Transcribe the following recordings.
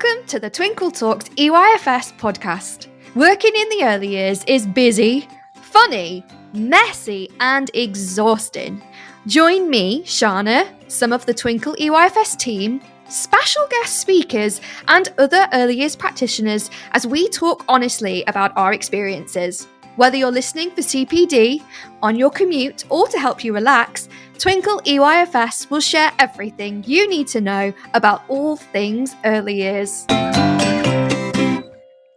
Welcome to the Twinkle Talks EYFS podcast. Working in the early years is busy, funny, messy, and exhausting. Join me, Shána, some of the Twinkle EYFS team, special guest speakers, and other early years practitioners as we talk honestly about our experiences. Whether you're listening for CPD, on your commute, or to help you relax, Twinkle EYFS will share everything you need to know about all things early years.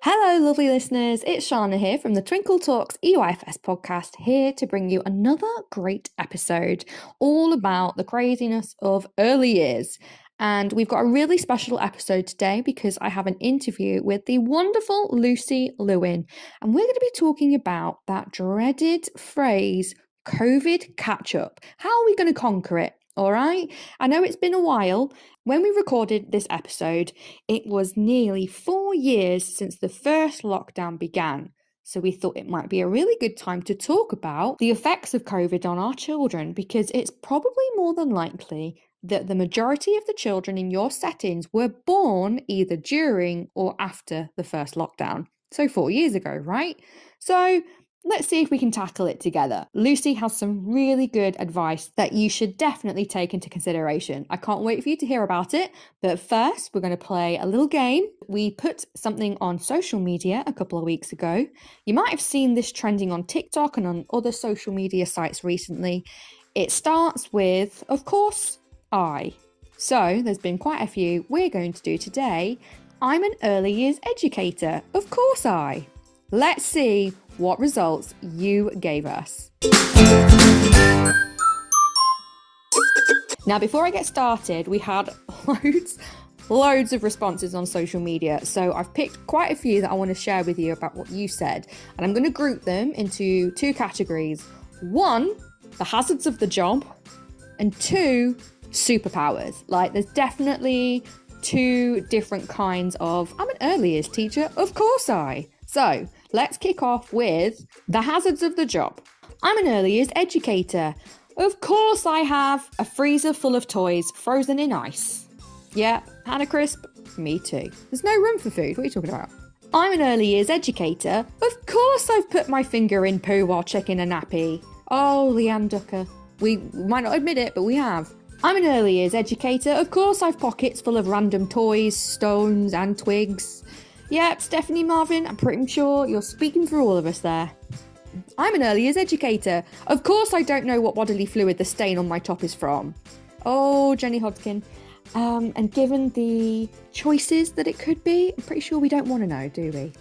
Hello, lovely listeners. It's Shána here from the Twinkle Talks EYFS podcast, here to bring you another great episode all about the craziness of early years. And we've got a really special episode today because I have an interview with the wonderful Lucy Lewin. And we're going to be talking about that dreaded phrase, COVID catch-up. How are we going to conquer it? All right. I know it's been a while. When we recorded this episode, it was nearly 4 years since the first lockdown began. So we thought it might be a really good time to talk about the effects of COVID on our children, because it's probably more than likely that the majority of the children in your settings were born either during or after the first lockdown. So 4 years ago, right? So let's see if we can tackle it together. Lucy has some really good advice that you should definitely take into consideration. I can't wait for you to hear about it. But first, we're going to play a little game. We put something on social media a couple of weeks ago. You might have seen this trending on TikTok and on other social media sites recently. It starts with, of course, I. So there's been quite a few we're going to do today. I'm an early years educator. Of course I. Let's see what results you gave us. Now, before I get started, we had loads of responses on social media. So I've picked quite a few that I want to share with you about what you said. And I'm going to group them into two categories. One, the hazards of the job, and two, superpowers. Like, there's definitely two different kinds of, I'm an early years teacher, of course I. So let's kick off with the hazards of the job. I'm an early years educator. Of course I have a freezer full of toys frozen in ice. Yeah, Hannah Crisp, me too. There's no room for food. What are you talking about? I'm an early years educator. Of course I've put my finger in poo while checking a nappy. Oh, Leanne Ducker. We might not admit it, but we have. I'm an early years educator. Of course I've pockets full of random toys, stones and twigs. Yep, Stephanie Marvin, I'm pretty sure you're speaking for all of us there. I'm an early years educator. Of course I don't know what bodily fluid the stain on my top is from. Oh, Jenny Hodgkin. And given the choices that it could be, I'm pretty sure we don't want to know, do we?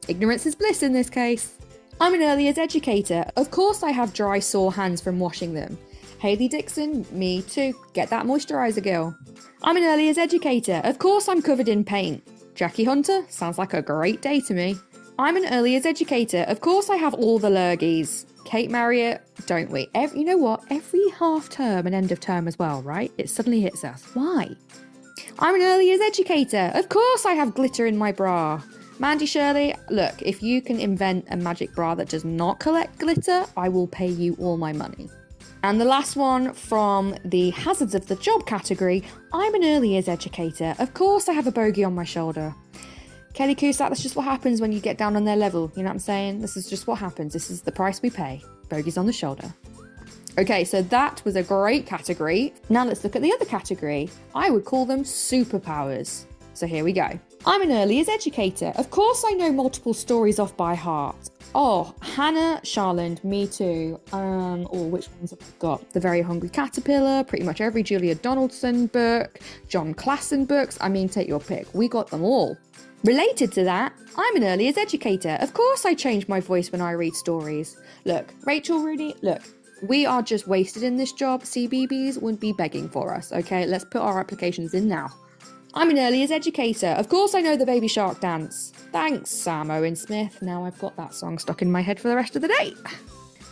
Ignorance is bliss in this case. I'm an early years educator. Of course I have dry, sore hands from washing them. Hayley Dixon, me too. Get that moisturiser, girl. I'm an early years educator. Of course I'm covered in paint. Jackie Hunter, sounds like a great day to me. I'm an early years educator. Of course I have all the lurgies. Kate Marriott, don't we? You know what? Every half term and end of term as well, right? It suddenly hits us. Why? I'm an early years educator. Of course I have glitter in my bra. Mandy Shirley, look, if you can invent a magic bra that does not collect glitter, I will pay you all my money. And the last one from the hazards of the job category, I'm an early years educator. Of course I have a bogey on my shoulder. Kelly Cusack, that's just what happens when you get down on their level. You know what I'm saying? This is just what happens. This is the price we pay. Bogeys on the shoulder. Okay, so that was a great category. Now let's look at the other category. I would call them superpowers. So here we go. I'm an early years educator. Of course I know multiple stories off by heart. Oh, Hannah Charland, me too. Which ones have I got? The Very Hungry Caterpillar, pretty much every Julia Donaldson book, John Klassen books. I mean, take your pick. We got them all. Related to that, I'm an early years educator. Of course I change my voice when I read stories. Look, Rachel Rooney, look, we are just wasted in this job. CBBS wouldn't be begging for us, okay? Let's put our applications in now. I'm an early years educator. Of course I know the Baby Shark dance. Thanks, Sam Owen Smith. Now I've got that song stuck in my head for the rest of the day.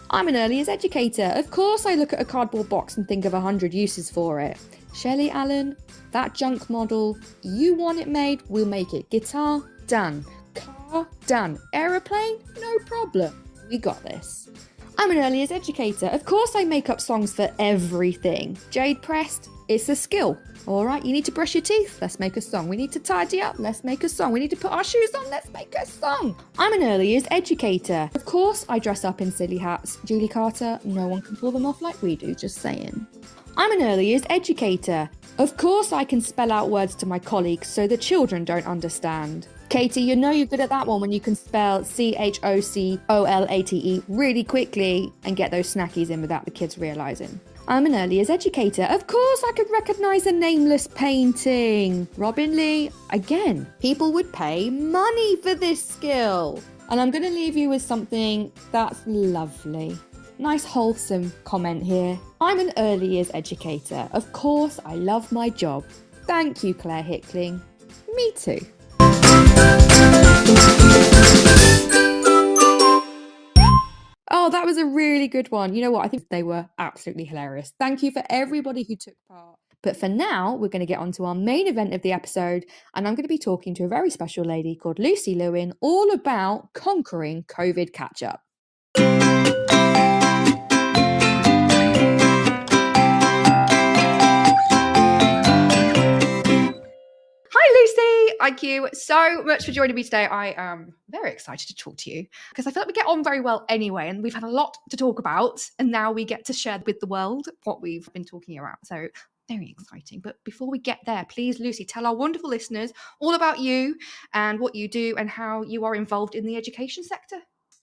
I'm an early years educator. Of course I look at a cardboard box and think of 100 uses for it. Shelley Allen, that junk model. You want it made, we'll make it. Guitar, done. Car, done. Aeroplane, no problem. We got this. I'm an early years educator. Of course I make up songs for everything. Jade Prest, It's a skill. All right, you need to brush your teeth. Let's make a song. We need to tidy up. Let's make a song. We need to put our shoes on. Let's make a song. I'm an early years educator. Of course, I dress up in silly hats. Julie Carter, no one can pull them off like we do, just saying. I'm an early years educator. Of course, I can spell out words to my colleagues so the children don't understand. Katie, you know you're good at that one when you can spell CHOCOLATE really quickly and get those snackies in without the kids realising. I'm an early years educator. Of course I could recognise a nameless painting. Robin Lee, again, people would pay money for this skill. And I'm going to leave you with something that's lovely. Nice wholesome comment here. I'm an early years educator. Of course I love my job. Thank you, Claire Hickling. Me too. Oh, that was a really good one. You know what? I think they were absolutely hilarious. Thank you for everybody who took part. But for now, we're going to get on to our main event of the episode, and I'm going to be talking to a very special lady called Lucy Lewin all about conquering COVID catch-up. Thank you so much for joining me today. I am very excited to talk to you because I feel like we get on very well anyway, and we've had a lot to talk about, and now we get to share with the world what we've been talking about. So very exciting. But before we get there, please, Lucy, tell our wonderful listeners all about you and what you do and how you are involved in the education sector.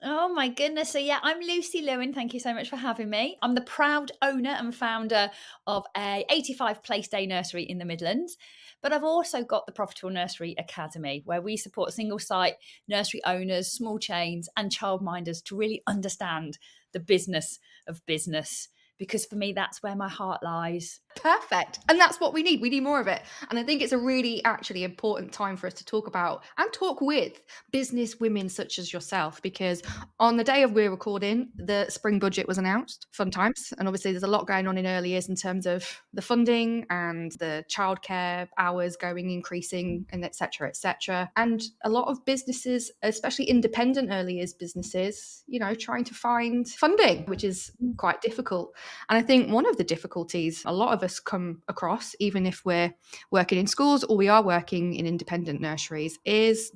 Oh my goodness. So yeah, I'm Lucy Lewin. Thank you so much for having me. I'm the proud owner and founder of a 85 place day nursery in the Midlands. But I've also got the Profitable Nursery Academy, where we support single site nursery owners, small chains and childminders to really understand the business of business. Because for me, that's where my heart lies. Perfect. And that's what we need. We need more of it. And I think it's a really actually important time for us to talk about and talk with business women such as yourself, because on the day of we're recording, the spring budget was announced, fun times. And obviously there's a lot going on in early years in terms of the funding and the childcare hours increasing and et cetera, et cetera. And a lot of businesses, especially independent early years businesses, you know, trying to find funding, which is quite difficult. And I think one of the difficulties a lot of us come across, even if we're working in schools or we are working in independent nurseries, is,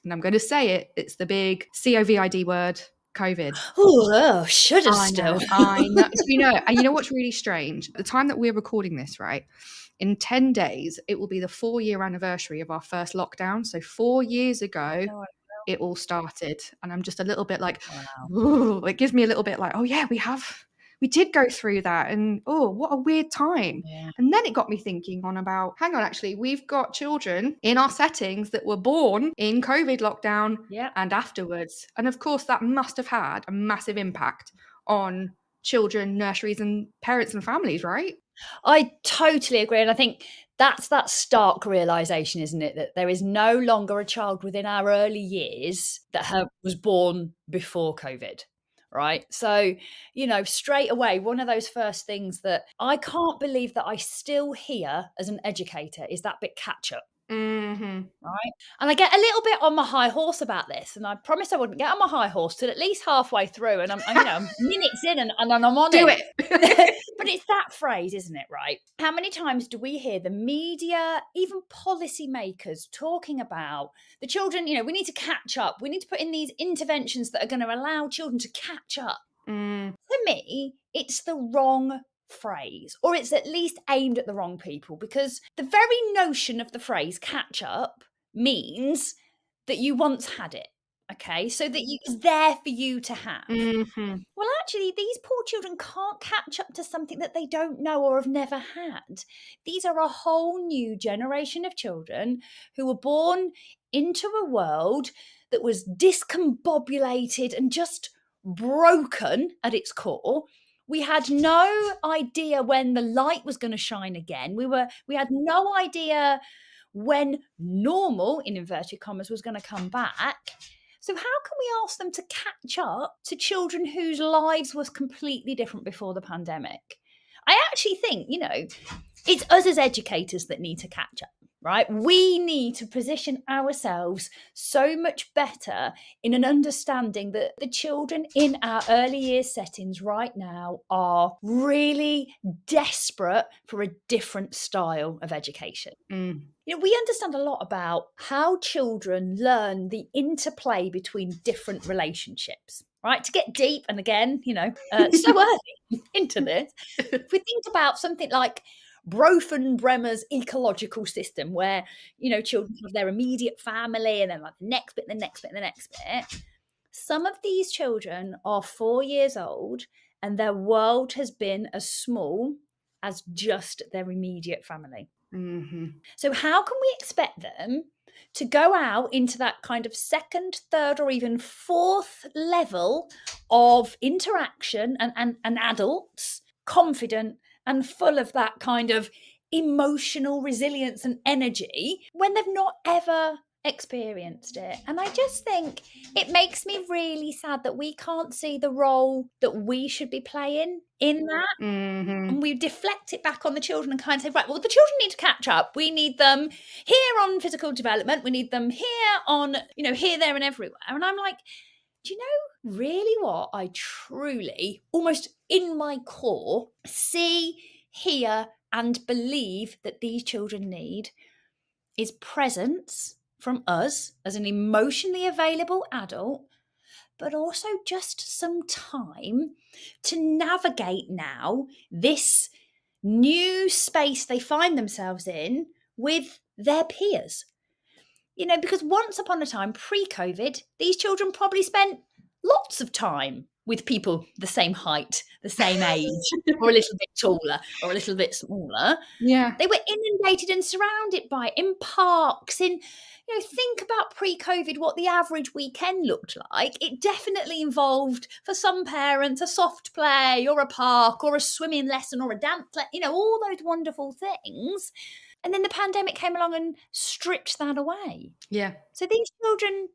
and I'm going to say it, it's the big COVID word, COVID. Oh, shudder still. I know. And you know what's really strange? At the time that we're recording this, right, in 10 days, it will be the 4-year anniversary of our first lockdown. So 4 years ago, it all started. And I'm just a little bit like, wow. It gives me a little bit like, oh yeah, we did go through that, and oh, what a weird time. Yeah. And then it got me thinking hang on, actually, we've got children in our settings that were born in COVID lockdown and afterwards. And of course, that must have had a massive impact on children, nurseries and parents and families, right? I totally agree. And I think that's that stark realization, isn't it? That there is no longer a child within our early years that was born before COVID. Right. So, you know, straight away, one of those first things that I can't believe that I still hear as an educator is that bit catch up. Mm-hmm. Right. And I get a little bit on my high horse about this. And I promised I wouldn't get on my high horse till at least halfway through. And I'm minutes in and I'm on Do it. But it's that phrase, isn't it? Right. How many times do we hear the media, even policymakers talking about the children, you know, we need to catch up. We need to put in these interventions that are going to allow children to catch up. For me, it's the wrong phrase, or it's at least aimed at the wrong people, because the very notion of the phrase catch up means that you once had it, okay, so that it's there for you to have. Well, actually, these poor children can't catch up to something that they don't know or have never had. These are a whole new generation of children who were born into a world that was discombobulated and just broken at its core. We had no idea when the light was going to shine again. We had no idea when normal, in inverted commas, was going to come back. So how can we ask them to catch up to children whose lives was completely different before the pandemic? I actually think, you know, it's us as educators that need to catch up, right? We need to position ourselves so much better in an understanding that the children in our early years settings right now are really desperate for a different style of education. We understand a lot about how children learn the interplay between different relationships, right? To get deep, and again, so early into this, if we think about something like Bremer's ecological system, where, children have their immediate family and then like the next bit, the next bit, the next bit. Some of these children are 4 years old and their world has been as small as just their immediate family. So how can we expect them to go out into that kind of second, third, or even fourth level of interaction and adults confident and full of that kind of emotional resilience and energy when they've not ever experienced it? And I just think it makes me really sad that we can't see the role that we should be playing in that. And we deflect it back on the children and kind of say, right, well, the children need to catch up. We need them here on physical development. We need them here on, here, there, and everywhere. And I'm like, do you know really what I truly, almost in my core, see, hear, and believe that these children need is presence from us as an emotionally available adult, but also just some time to navigate now this new space they find themselves in with their peers. Because once upon a time, pre-COVID, these children probably spent lots of time with people the same height, the same age, or a little bit taller, or a little bit smaller. Yeah. They were inundated and surrounded by it in parks, think about pre-COVID, what the average weekend looked like. It definitely involved, for some parents, a soft play or a park or a swimming lesson or a dance, all those wonderful things. And then the pandemic came along and stripped that away. Yeah. So these children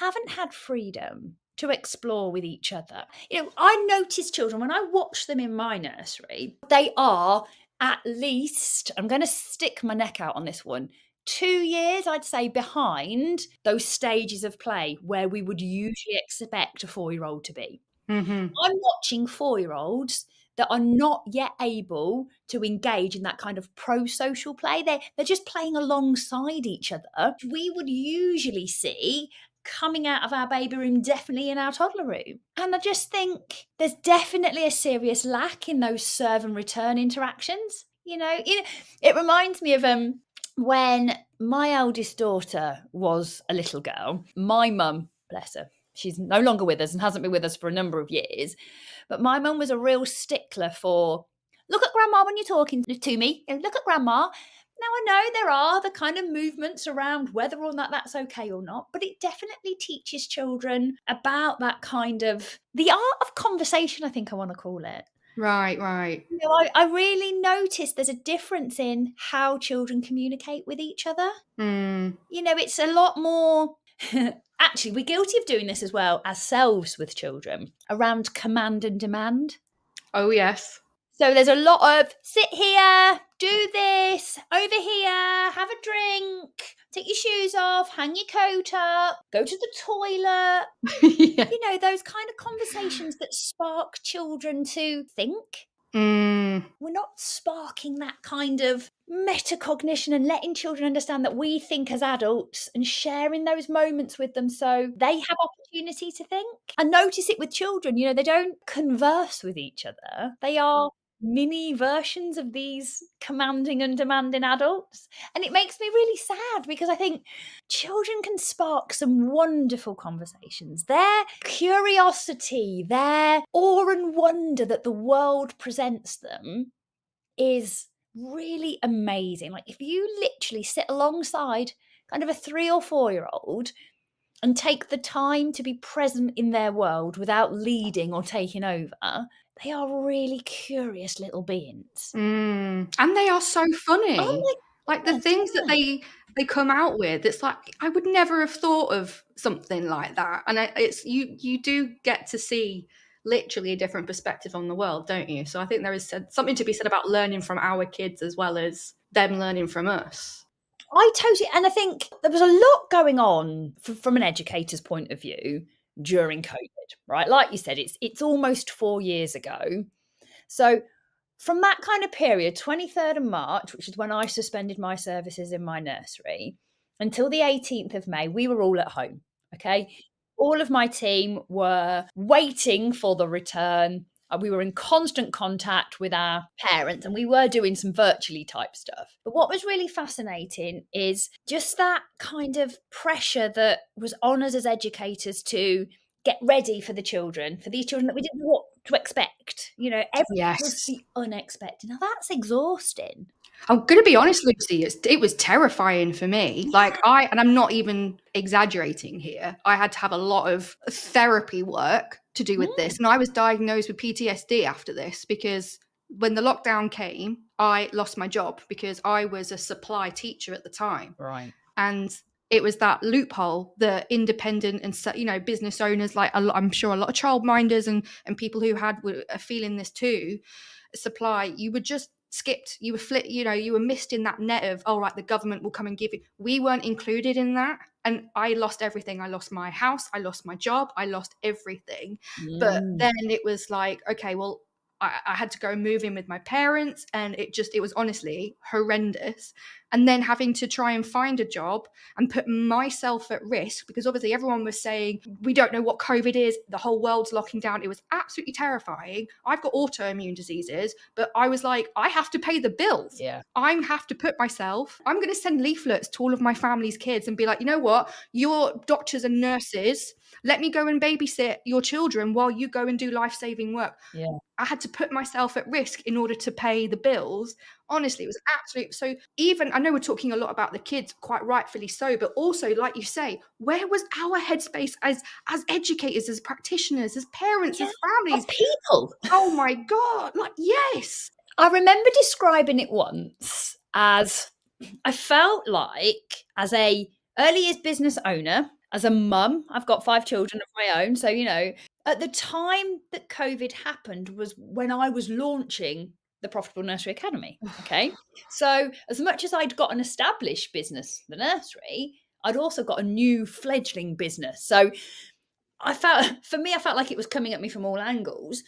haven't had freedom to explore with each other. I notice children, when I watch them in my nursery, they are at least, I'm going to stick my neck out on this one, 2 years, I'd say, behind those stages of play where we would usually expect a 4-year-old to be. I'm watching 4-year-olds that are not yet able to engage in that kind of pro-social play. They're just playing alongside each other. We would usually see coming out of our baby room, definitely in our toddler room. And I just think there's definitely a serious lack in those serve and return interactions. It reminds me of when my eldest daughter was a little girl. My mum, bless her, she's no longer with us and hasn't been with us for a number of years. But my mum was a real stickler for, look at grandma when you're talking to me. Look at grandma. Now, I know there are the kind of movements around whether or not that's okay or not, but it definitely teaches children about that kind of, the art of conversation, I think I want to call it. Right. I really noticed there's a difference in how children communicate with each other. It's a lot more... Actually, we're guilty of doing this as well ourselves with children around command and demand. Oh, yes. So there's a lot of sit here, do this, over here, have a drink, take your shoes off, hang your coat up, go to the toilet. Yeah. Those kind of conversations that spark children to think. We're not sparking that kind of metacognition and letting children understand that we think as adults and sharing those moments with them so they have opportunity to think. I notice it with children, they don't converse with each other. They are mini versions of these commanding and demanding adults. And it makes me really sad because I think children can spark some wonderful conversations. Their curiosity, their awe and wonder that the world presents them is really amazing. Like if you literally sit alongside kind of a 3 or 4-year-old and take the time to be present in their world without leading or taking over, they are really curious little beings. And they are so funny. Oh my like the things that they come out with, it's like I would never have thought of something like that. And it's you do get to see literally a different perspective on the world, don't you? So I think there is something to be said about learning from our kids as well as them learning from us. I totally, and I think there was a lot going on from an educator's point of view during COVID, right? Like you said, it's almost 4 years ago. So from that kind of period, 23rd of March, which is when I suspended my services in my nursery, until the 18th of May, we were all at home. Okay. All of my team were waiting for the return. We were in constant contact with our parents and we were doing some virtually type stuff. But what was really fascinating is just that kind of pressure that was on us as educators to get ready for the children, for these children that we didn't know what to expect. You know, everything was Yes. the unexpected. Now that's exhausting. I'm going to be honest, Lucy, it was terrifying for me. Like and I'm not even exaggerating here. I had to have a lot of therapy work to do with this. And I was diagnosed with PTSD after this because when the lockdown came, I lost my job because I was a supply teacher at the time. Right. And it was that loophole that independent and, you know, business owners, like I'm sure a lot of childminders and people who were feeling this too, supply, you were just skipped, you were you were missed in that net of, oh right, the government will come and give you. We weren't included in that, and I lost everything. I lost my house, I lost my job, I lost everything. But then it was like, okay, well, I had to go and move in with my parents, and it was honestly horrendous. And then having to try and find a job and put myself at risk, because obviously everyone was saying, we don't know what COVID is, the whole world's locking down. It was absolutely terrifying. I've got autoimmune diseases, but I was like, I have to pay the bills. Yeah. I have to put myself, I'm going to send leaflets to all of my family's kids and be like, you know what, your doctors and nurses, let me go and babysit your children while you go and do life-saving work. Yeah. I had to put myself at risk in order to pay the bills. Honestly, it was absolute. So even, I know we're talking a lot about the kids, quite rightfully so, but also, like you say, where was our headspace as educators, as practitioners, as parents, as families? People. Oh my God. Like, yes. I remember describing it once as, I felt like as a early years business owner, as a mum, I've got 5 children of my own. So, you know, at the time that COVID happened was when I was launching the Profitable Nursery Academy. Okay. So as much as I'd got an established business, the nursery, I'd also got a new fledgling business. So I felt like it was coming at me from all angles.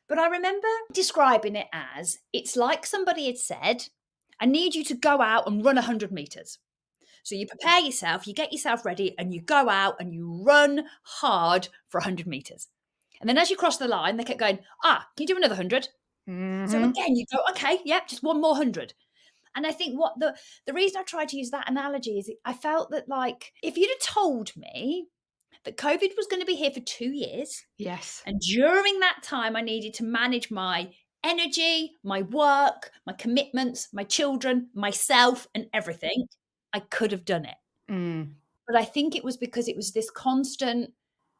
But I remember describing it as, it's like somebody had said, I need you to go out and run 100 meters. So you prepare yourself, you get yourself ready, and you go out and you run hard for 100 meters. And then as you cross the line, they kept going, can you do another 100? So again, you go, okay, yep, just one more 100. And I think what the reason I tried to use that analogy is I felt that, like, if you'd have told me that COVID was going to be here for 2 years. Yes. And during that time, I needed to manage my energy, my work, my commitments, my children, myself, and everything, I could have done it. But I think it was because it was this constant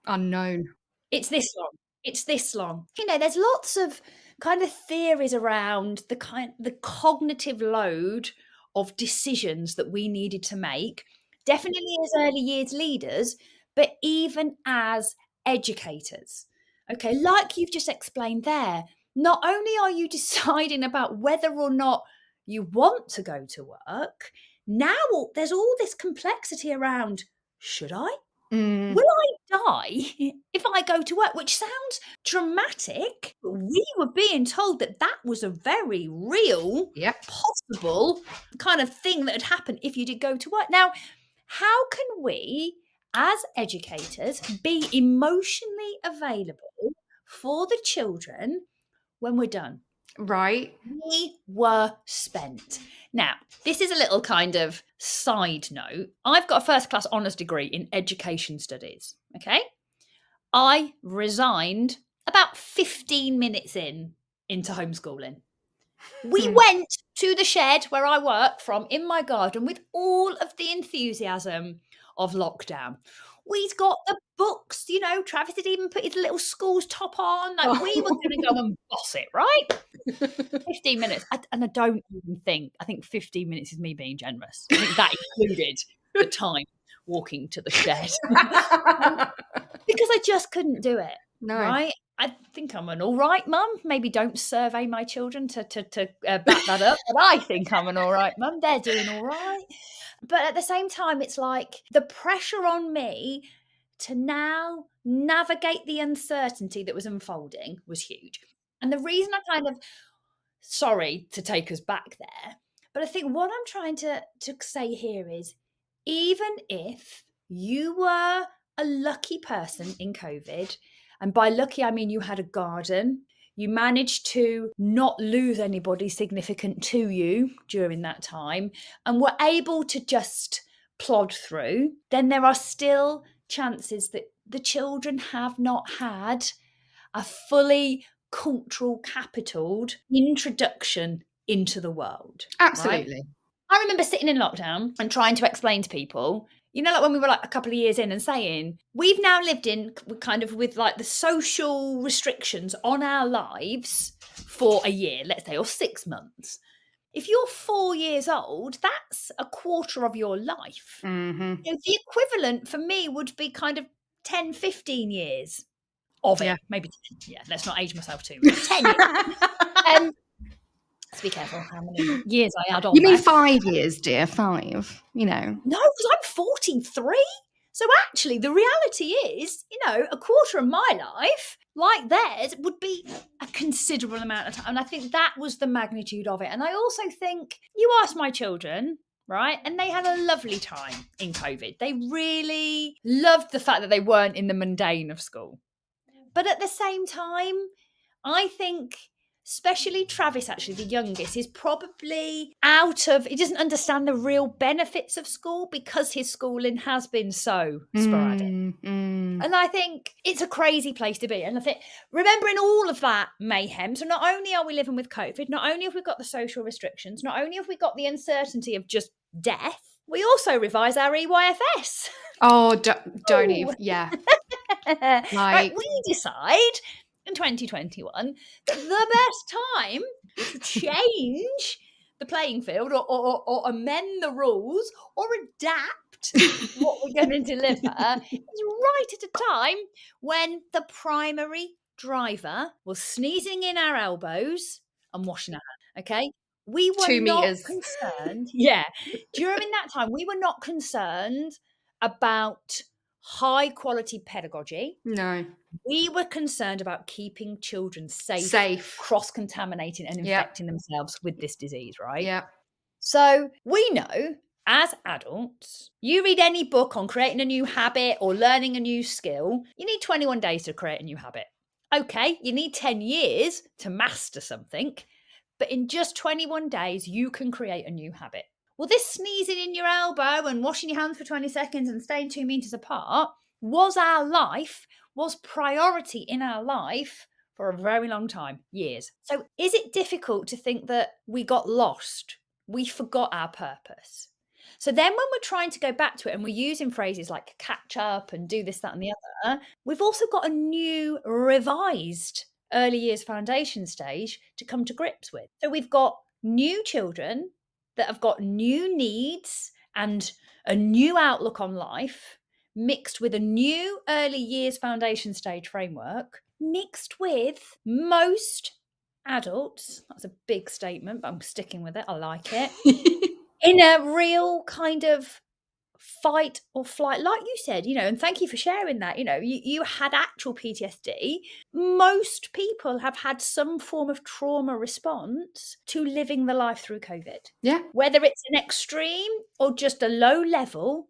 unknown. It's this long. It's this long. You know, there's lots of kind of theories around the cognitive load of decisions that we needed to make, definitely as early years leaders, but even as educators. Okay, like you've just explained there, not only are you deciding about whether or not you want to go to work, now there's all this complexity around, should I? Will I die if I go to work? Which sounds dramatic, but we were being told that that was a very real, possible kind of thing that had happened if you did go to work. Now, how can we, as educators, be emotionally available for the children when we're done? Right. We were spent. Now, this is a little kind of side note. I've got a first class honours degree in education studies. Okay. I resigned about 15 minutes into homeschooling. We went to the shed where I work from in my garden with all of the enthusiasm of lockdown. We'd got the books, you know, Travis had even put his little school's top on. Like, we were going to go and boss it, right? 15 minutes. I don't even think, I think 15 minutes is me being generous. I think that included the time walking to the shed. Because I just couldn't do it. No. Right? I think I'm an all right mum. Maybe don't survey my children to back that up. But I think I'm an all right mum. They're doing all right. But at the same time, it's like the pressure on me to now navigate the uncertainty that was unfolding was huge. And the reason I kind of, sorry to take us back there, but I think what I'm trying to say here is, even if you were a lucky person in COVID, and by lucky, I mean you had a garden, you managed to not lose anybody significant to you during that time, and were able to just plod through, then there are still chances that the children have not had a fully cultural capitaled introduction into the world. Absolutely. Right? I remember sitting in lockdown and trying to explain to people, you know, like when we were like a couple of years in and saying, we've now lived in kind of with like the social restrictions on our lives for a year, let's say, or 6 months. If you're 4 years old, that's a quarter of your life. Mm-hmm. You know, the equivalent for me would be kind of 10, 15 years of it. Yeah. Maybe 10. Yeah, let's not age myself too much. 10 years. Let's be careful how many years I add on. You mean there. 5 years, dear? 5, you know. No, because I'm 43. So actually, the reality is, you know, a quarter of my life, like theirs, would be a considerable amount of time. And I think that was the magnitude of it. And I also think, you asked my children, right? And they had a lovely time in COVID. They really loved the fact that they weren't in the mundane of school. But at the same time, I think, especially Travis, actually, the youngest, is probably he doesn't understand the real benefits of school because his schooling has been so sporadic. And I think it's a crazy place to be. And I think, remembering all of that mayhem, so not only are we living with COVID, not only have we got the social restrictions, not only have we got the uncertainty of just death, we also revise our EYFS. Oh, don't even, yeah. Right, we decide in 2021 that the best time to change the playing field or amend the rules or adapt what we're going to deliver is right at a time when the primary driver was sneezing in our elbows and washing our hands. Okay, we were 2 not meters. concerned. Yeah, during that time we were not concerned about high quality pedagogy. No. We were concerned about keeping children safe. Cross-contaminating and infecting themselves with this disease, right? Yeah. So we know, as adults, you read any book on creating a new habit or learning a new skill, you need 21 days to create a new habit. Okay, you need 10 years to master something, but in just 21 days, you can create a new habit. Well, this sneezing in your elbow and washing your hands for 20 seconds and staying 2 meters apart was priority in our life for a very long time, years. So is it difficult to think that we got lost? We forgot our purpose. So then when we're trying to go back to it and we're using phrases like catch up and do this, that and the other, we've also got a new revised early years foundation stage to come to grips with. So we've got new children that have got new needs and a new outlook on life, mixed with a new early years foundation stage framework, mixed with most adults, that's a big statement, but I'm sticking with it, I like it, in a real kind of fight or flight, like you said, you know, and thank you for sharing that. You know, you had actual PTSD. Most people have had some form of trauma response to living the life through COVID. Yeah. Whether it's an extreme or just a low level,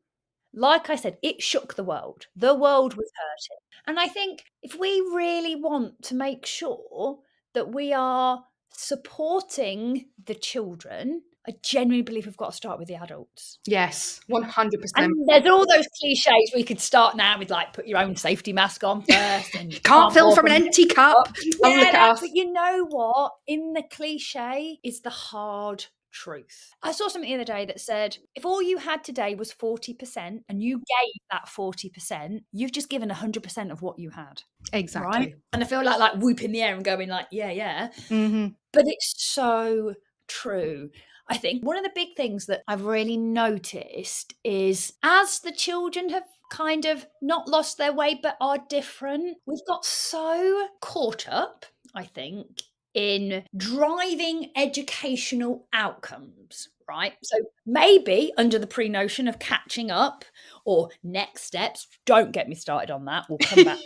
like I said, it shook the world. The world was hurting. And I think if we really want to make sure that we are supporting the children, I genuinely believe we've got to start with the adults. Yes, 100%. And there's all those cliches we could start now with, like, put your own safety mask on first. And you can't fill from an empty cup. Oh, look at us. But you know what? In the cliche is the hard truth. I saw something the other day that said, if all you had today was 40% and you gave that 40%, you've just given 100% of what you had. Exactly. Right? And I feel like whooping the air and going like, yeah. Mm-hmm. But it's so true. I think one of the big things that I've really noticed is as the children have kind of not lost their way but are different, we've got so caught up, I think, in driving educational outcomes, right? So maybe under the pre-notion of catching up or next steps, don't get me started on that. We'll come back.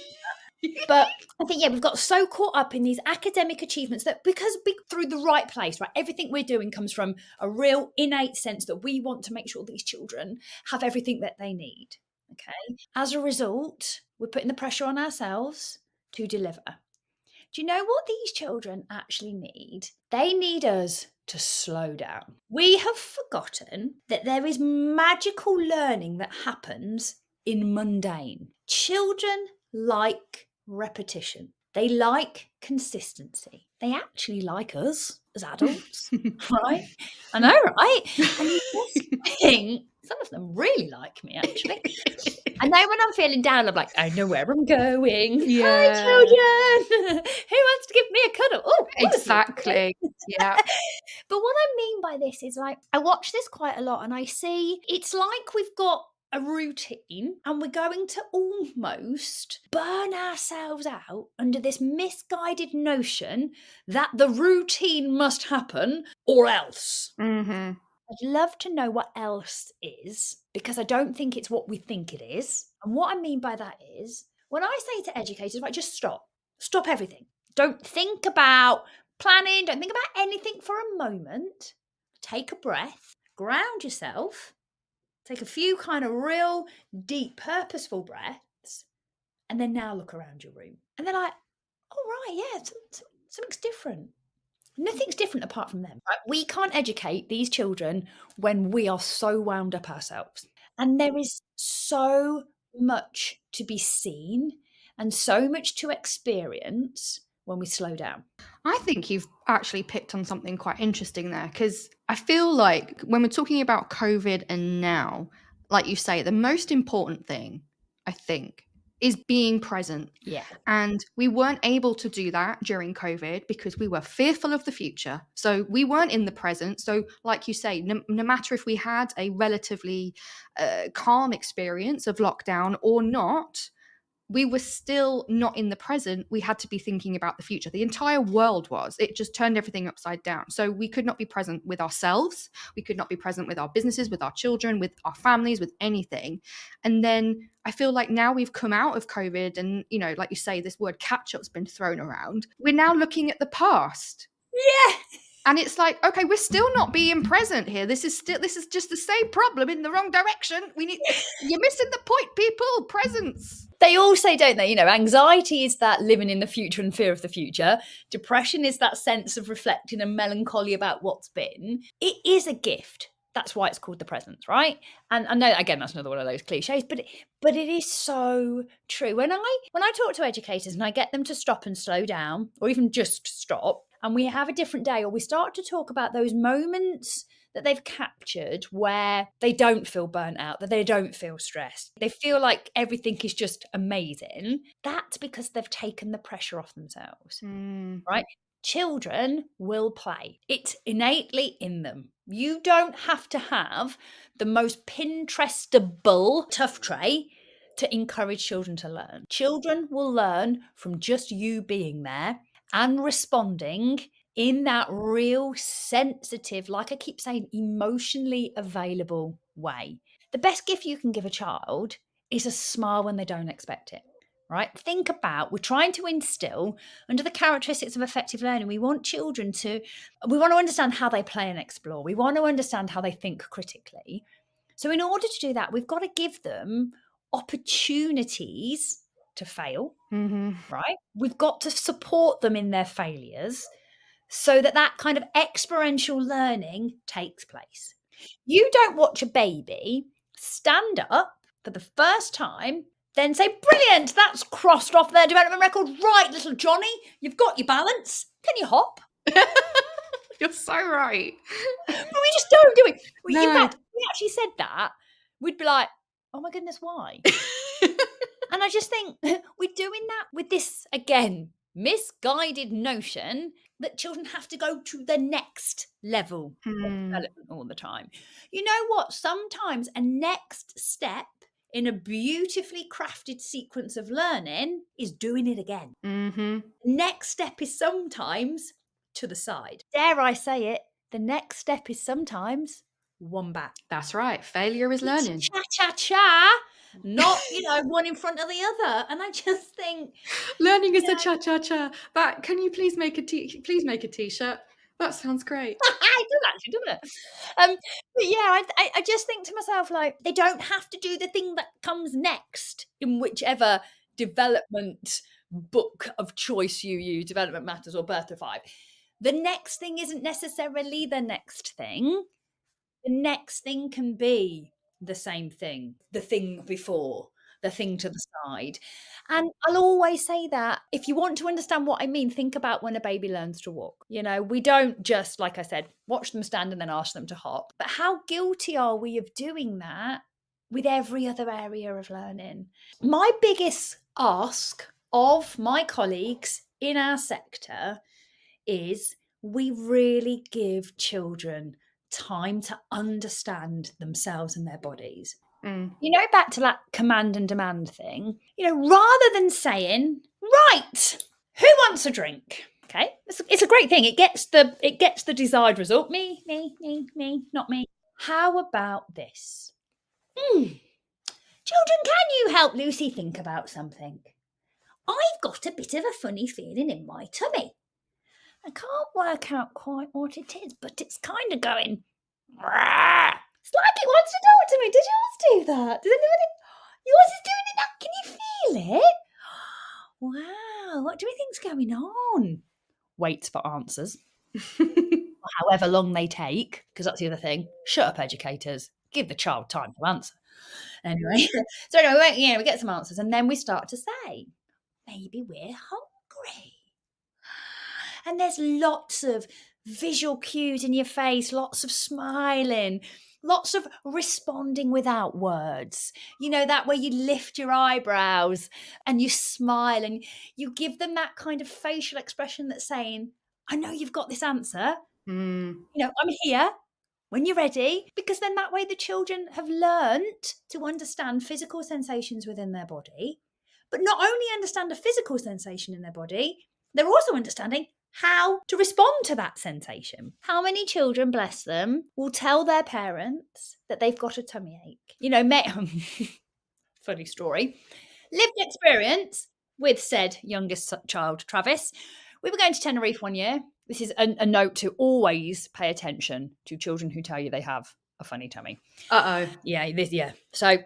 But I think, we've got so caught up in these academic achievements that because through the right place, right, everything we're doing comes from a real innate sense that we want to make sure these children have everything that they need. Okay. As a result, we're putting the pressure on ourselves to deliver. Do you know what these children actually need? They need us to slow down. We have forgotten that there is magical learning that happens in mundane. Children like repetition. They like consistency. They actually like us as adults, right? I know, right? And you just think, some of them really like me, actually. And then when I'm feeling down, I'm like, I know where I'm going. Yeah. Hi, children. Who wants to give me a cuddle? Oh, Exactly. Yeah. But what I mean by this is, like, I watch this quite a lot and I see it's like we've got a routine and we're going to almost burn ourselves out under this misguided notion that the routine must happen or else. Mm-hmm. I'd love to know what else is, because I don't think it's what we think it is. And what I mean by that is, when I say to educators, right, just stop everything. Don't think about planning, don't think about anything for a moment. Take a breath, ground yourself, take a few kind of real deep, purposeful breaths, and then now look around your room. And they're like, oh, right, yeah, something's different. Nothing's different apart from them. Right? We can't educate these children when we are so wound up ourselves. And there is so much to be seen and so much to experience when we slow down. I think you've actually picked on something quite interesting there, because I feel like when we're talking about COVID and now, like you say, the most important thing, I think, is being present. Yeah. And we weren't able to do that during COVID because we were fearful of the future. So we weren't in the present. So like you say, no matter if we had a relatively calm experience of lockdown or not, we were still not in the present. We had to be thinking about the future. The entire world was. It just turned everything upside down. So we could not be present with ourselves. We could not be present with our businesses, with our children, with our families, with anything. And then I feel like now we've come out of COVID and, you know, like you say, this word catch-up's been thrown around. We're now looking at the past. Yeah. And it's like, okay, we're still not being present here. This is just the same problem in the wrong direction. You're missing the point, people. Presence. They all say, don't they? You know, anxiety is that living in the future and fear of the future. Depression is that sense of reflecting and melancholy about what's been. It is a gift. That's why it's called the present, right? And I know, again, that's another one of those cliches, but it is so true. When I talk to educators and I get them to stop and slow down, or even just stop, and we have a different day, or we start to talk about those moments that they've captured where they don't feel burnt out, that they don't feel stressed, they feel like everything is just amazing, that's because they've taken the pressure off themselves, right? Children will play. It's innately in them. You don't have to have the most Pinterestable tough tray to encourage children to learn. Children will learn from just you being there and responding in that real sensitive, like I keep saying, emotionally available way. The best gift you can give a child is a smile when they don't expect it, right? Think about, we're trying to instill under the characteristics of effective learning. We want children we want to understand how they play and explore. We want to understand how they think critically. So in order to do that, we've got to give them opportunities to fail, right? We've got to support them in their failures so that kind of experiential learning takes place. You don't watch a baby stand up for the first time, then say, brilliant, that's crossed off their development record. Right, little Johnny, you've got your balance. Can you hop? You're so right. But we just don't do it. No. In fact, we actually said that, we'd be like, oh my goodness, why? And I just think we're doing that with this, again, misguided notion that children have to go to the next level of development all the time. You know what? Sometimes a next step in a beautifully crafted sequence of learning is doing it again. Next step is sometimes to the side. Dare I say it, the next step is sometimes one back. That's right. Failure is learning. Cha-cha-cha, not, one in front of the other. And I just think... Learning is a cha-cha-cha. That, can you please make a t-shirt? That sounds great. I do actually, doesn't it? But yeah, I just think to myself, like, they don't have to do the thing that comes next in whichever development book of choice you use, Development Matters or Birth to Five. The next thing isn't necessarily the next thing. The next thing can be the same thing, the thing before, the thing to the side. And I'll always say that if you want to understand what I mean, think about when a baby learns to walk. We don't just, like I said, watch them stand and then ask them to hop. But how guilty are we of doing that with every other area of learning? My biggest ask of my colleagues in our sector is we really give children time to understand themselves and their bodies. Back to that command and demand thing, rather than saying, right, who wants a drink? Okay, it's a great thing. It gets the desired result. Me, not me. How about this? Children, can you help Lucy think about something? I've got a bit of a funny feeling in my tummy. I can't work out quite what it is, but it's kind of going... It's like it wants to talk to me. Did yours do that? Does anybody? Yours is doing it now. Can you feel it? Wow, what do we think's going on? Waits for answers. However long they take, because that's the other thing. Shut up, educators. Give the child time to answer. Anyway, we get some answers, and then we start to say, maybe we're hungry. And there's lots of visual cues in your face, lots of smiling, lots of responding without words. That way you lift your eyebrows and you smile and you give them that kind of facial expression that's saying, I know you've got this answer. I'm here when you're ready. Because then that way the children have learnt to understand physical sensations within their body, but not only understand a physical sensation in their body, they're also understanding how to respond to that sensation. How many children, bless them, will tell their parents that they've got a tummy ache? Funny story. Lived experience with said youngest child, Travis. We were going to Tenerife one year. This is a note to always pay attention to children who tell you they have a funny tummy. Uh-oh. Yeah. So...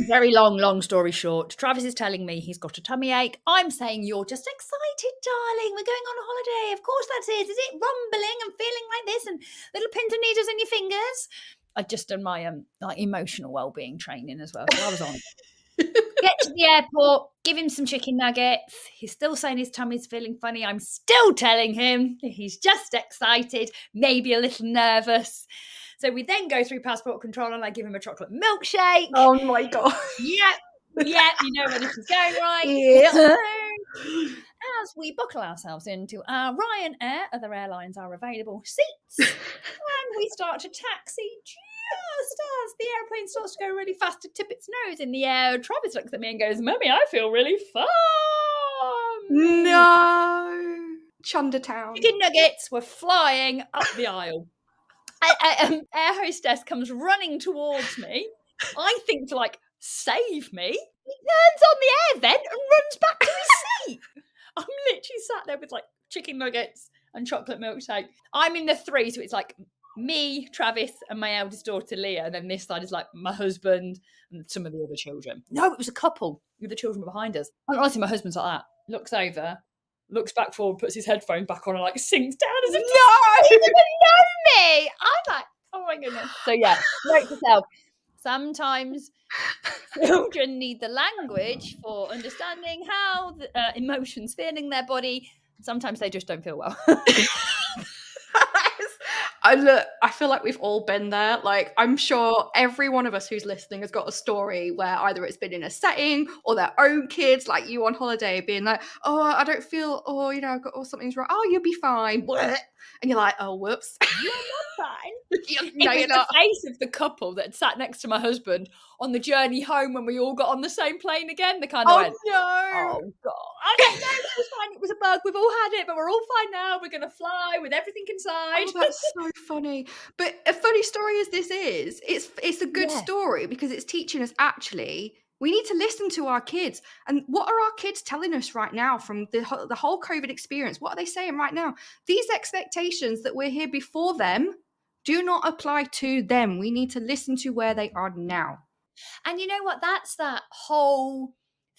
very long story short, Travis is telling me he's got a tummy ache. I'm saying, you're just excited, darling. We're going on a holiday. Of course that's it. Is it rumbling and feeling like this and little pins and needles in your fingers? I'd just done my emotional well-being training as well. So I was on. Get to the airport, give him some chicken nuggets. He's still saying his tummy's feeling funny. I'm still telling him he's just excited, maybe a little nervous. So we then go through passport control and I give him a chocolate milkshake. Oh my God. Yeah, you know where this is going, right? Yeah. As we buckle ourselves into our Ryanair, other airlines are available seats, and we start to taxi just as the airplane starts to go really fast to tip its nose in the air. Travis looks at me and goes, Mummy, I feel really fun. No. Chundertown. Chicken nuggets were flying up the aisle. Air hostess comes running towards me. I think to save me. He turns on the air vent and runs back to his seat. I'm literally sat there with chicken nuggets and chocolate milkshake. I'm in the three, so it's me, Travis, and my eldest daughter Leah. And then this side is my husband and some of the other children. No, it was a couple with the children behind us. And honestly, my husband's like that. Looks over, looks back forward, puts his headphones back on and sinks down as if he doesn't know me. I'm like, oh my goodness. So yeah, note to self. Sometimes children need the language for understanding how the, emotions feel in their body. Sometimes they just don't feel well. I feel like we've all been there. I'm sure every one of us who's listening has got a story where either it's been in a setting or their own kids, like you on holiday, being like, oh, I don't feel, I've got, something's wrong. Oh, you'll be fine. And you're like, oh, whoops. You're not fine. No, It you're was not. the face of the couple that had sat next to my husband on the journey home when we all got on the same plane again. They kind of went, No. oh, God. I don't know. It was fine. It was a bug. We've all had it, but we're all fine now. We're going to fly with everything inside. Oh, that's so funny. But a funny story as this is, it's a good story because it's teaching us actually we need to listen to our kids. And what are our kids telling us right now from the whole COVID experience? What are they saying right now? These expectations that we're here before them do not apply to them. We need to listen to where they are now. And you know what? That's that whole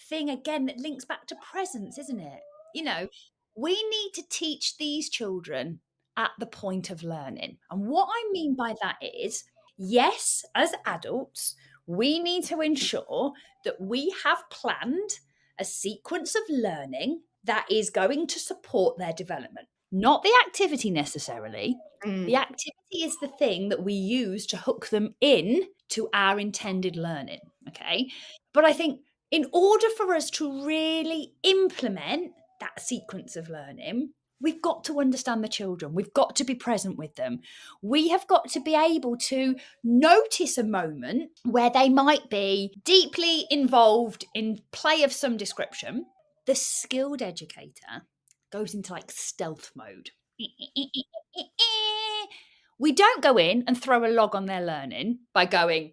thing again that links back to presence, isn't it? You know, we need to teach these children at the point of learning. And what I mean by that is, yes, as adults, we need to ensure that we have planned a sequence of learning that is going to support their development. Not the activity necessarily. The activity is the thing that we use to hook them in to our intended learning, okay? But I think in order for us to really implement that sequence of learning, we've got to understand the children. We've got to be present with them. We have got to be able to notice a moment where they might be deeply involved in play of some description. The skilled educator goes into like stealth mode. We don't go in and throw a log on their learning by going,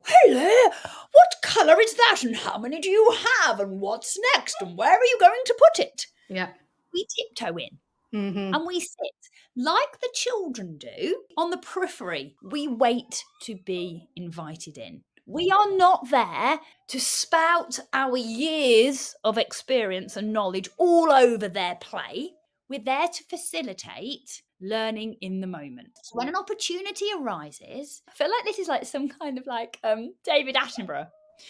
hey there, what colour is that and how many do you have and what's next and where are you going to put it? Yeah. We tiptoe in. Mm-hmm. And we sit like the children do on the periphery. We wait to be invited in. We are not there to spout our years of experience and knowledge all over their play. We're there to facilitate learning in the moment. So when an opportunity arises, I feel like this is like some kind of like David Attenborough.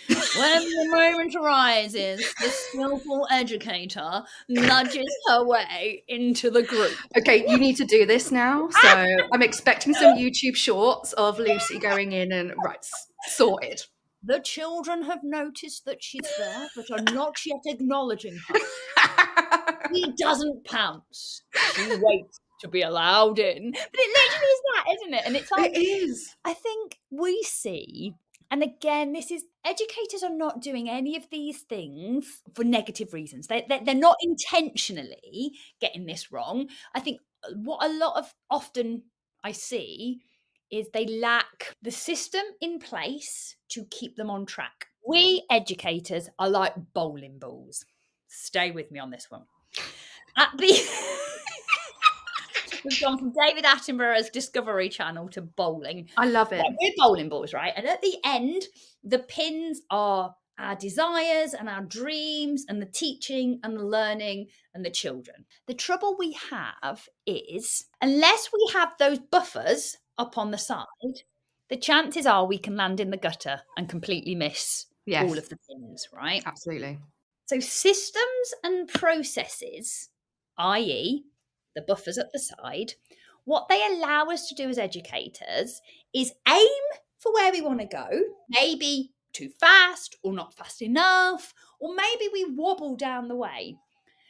When the moment arises, the skillful educator nudges her way into the group. Okay, you need to do this now. So I'm expecting some YouTube shorts of Lucy going in and right, sorted. The children have noticed that she's there, but are not yet acknowledging her. He doesn't pounce. She waits to be allowed in. But it literally is that, isn't it? And it's like, it is. I think we see, and again, this is, educators are not doing any of these things for negative reasons. They're not intentionally getting this wrong. I think what a lot of often I see is they lack the system in place to keep them on track. We educators are like bowling balls. Stay with me on this one. We've gone from David Attenborough's Discovery Channel to bowling. I love it. Right, we're bowling balls, right? And at the end, the pins are our desires and our dreams and the teaching and the learning and the children. The trouble we have is, unless we have those buffers up on the side, the chances are we can land in the gutter and completely miss all of the pins, right? Absolutely. So systems and processes, i.e., the buffers at the side, what they allow us to do as educators is aim for where we want to go, maybe too fast or not fast enough, or maybe we wobble down the way.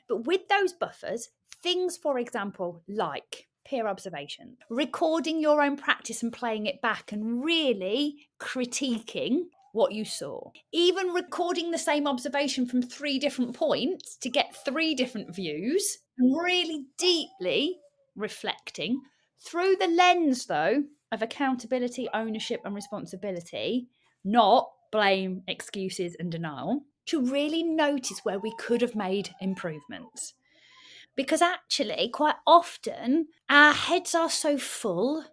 But with those buffers, things, for example, like peer observation, recording your own practice and playing it back and really critiquing what you saw, even recording the same observation from 3 different points to get 3 different views, and really deeply reflecting through the lens, though, of accountability, ownership and responsibility, not blame, excuses and denial, to really notice where we could have made improvements. Because actually, quite often, our heads are so full.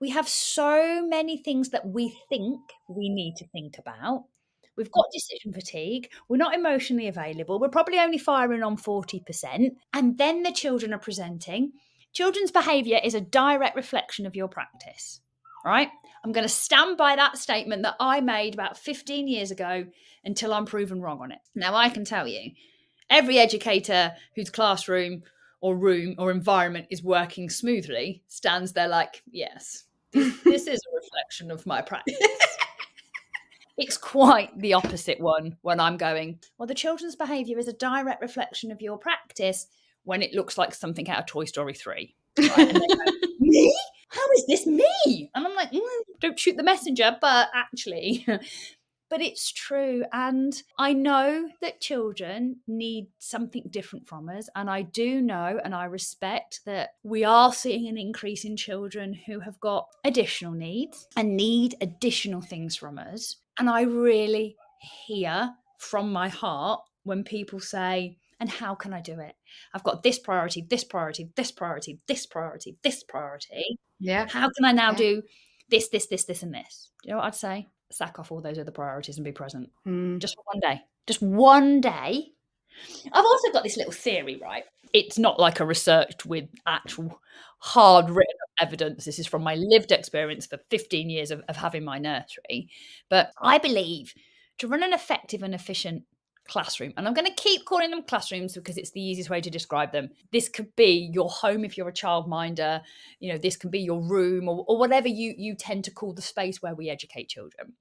We have so many things that we think we need to think about. We've got decision fatigue. We're not emotionally available. We're probably only firing on 40%. And then the children are presenting. Children's behaviour is a direct reflection of your practice, right? I'm going to stand by that statement that I made about 15 years ago until I'm proven wrong on it. Now, I can tell you, every educator whose classroom or room or environment is working smoothly stands there like, yes, this is a reflection of my practice. It's quite the opposite one when I'm going, well, the children's behaviour is a direct reflection of your practice when it looks like something out of Toy Story 3. Right? And they go, me? How is this me? And I'm like, don't shoot the messenger, but actually... But it's true. And I know that children need something different from us. And I do know and I respect that we are seeing an increase in children who have got additional needs and need additional things from us. And I really hear from my heart when people say, and how can I do it? I've got this priority, this priority, this priority, this priority, this priority. Yeah. How can I now do this, this, this, this, and this? Do you know what I'd say? Sack off all those other priorities and be present. Just for one day. Just one day. I've also got this little theory, right? It's not like a research with actual hard written evidence. This is from my lived experience for 15 years of having my nursery. But I believe to run an effective and efficient classroom, and I'm going to keep calling them classrooms because it's the easiest way to describe them. This could be your home if you're a childminder, this can be your room or whatever you tend to call the space where we educate children.